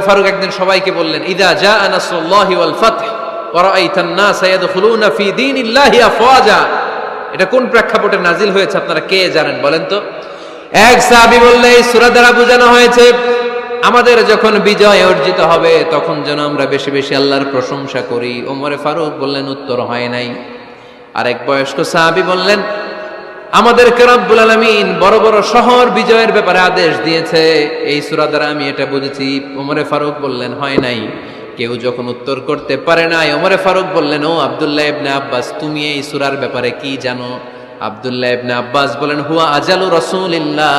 ফারুক একদিন সবাইকে বললেন, ইদা জাআ নাসরুল্লাহি ওয়াল ফাতহ ওয়া রাআইতান নাসা ইয়াদখুলুনা ফি দীনিল্লাহি আফওয়াজা। এটা কোন প্রেক্ষাপটে নাজিল হয়েছে আপনারা কে জানেন বলেন তো? এক সাহাবী বললে, এই সূরা দ্বারা বোঝানো হয়েছে আমাদের যখন বিজয় অর্জিত হবে তখন যেন আমরা বেশি বেশি আল্লাহর প্রশংসা করি। ওমর ফারুক বললেন, উত্তর হয় নাই। আরেক বয়স্ক সাহাবী বললেন, আমাদেরকে রব্বুল আলামিন বড় বড় শহর বিজয়ের ব্যাপারে আদেশ দিয়েছে, এই সূরা দ্বারা আমি এটা বুঝেছি। ওমরে ফারুক বললেন, হয় নাই। কেউ যখন উত্তর করতে পারে নাই, ওমরে ফারুক বললেন, ও আব্দুল্লাহ ইবনে আব্বাস, তুমি এই সূরার ব্যাপারে কি জানো? আব্দুল্লাহ ইবনে আব্বাস বলেন, হুয়া আজালু রাসূলিল্লাহ,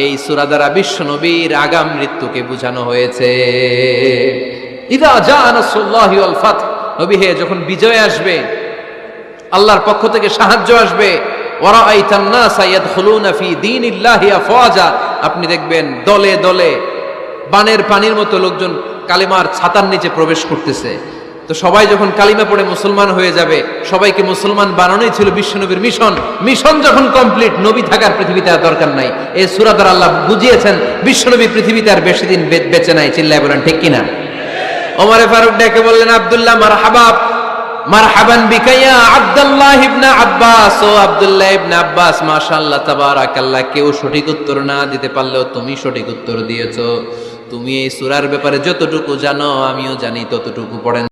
এই সূরা দ্বারা বিশ্ব নবীর আগাম মৃত্যুকে বোঝানো হয়েছে। ইদা জাআ নাসরুল্লাহি ওয়াল ফাতহ, নবী হে যখন বিজয় আসবে, আল্লাহর পক্ষ থেকে সাহায্য আসবে, ওয়ারাআইতান নাসা ইয়াদখুলুনা ফি দীনিল্লাহি আফওয়াজা, আপনি দেখবেন দলে দলে বানের পানির মতো লোকজন কালিমার ছাতার নিচে প্রবেশ করতেছে। তো সবাই যখন কালিমা পড়ে মুসলমান হয়ে যাবে, সবাইকে মুসলমান বানানোই ছিল বিশ্বনবীর মিশন। মিশন যখন কমপ্লিট, নবী থাকার পৃথিবীতে আর দরকার নাই। এই সূরা দ্বারা আল্লাহ বুঝিয়েছেন বিশ্বনবী পৃথিবীতে আর বেশি দিন বেঁচে নাই। চিল্লায় বলেন ঠিক কিনা? ওমর ফারুক ডেকে বললেন, আব্দুল্লাহ মারহাবা, মারহাবান বিকা ইয়া আব্দুল্লাহ ইবনে আব্বাস, ও আব্দুল্লাহ ইবনে আব্বাস, মাশাআল্লাহ তাবারাকাল্লাহ। কেউ সঠিক উত্তর না দিতে পারলেও তুমি সঠিক উত্তর দিয়েছো। তুমি এই সূরার ব্যাপারে যতটুকু জানো আমিও জানি ততটুকু। পড়েন।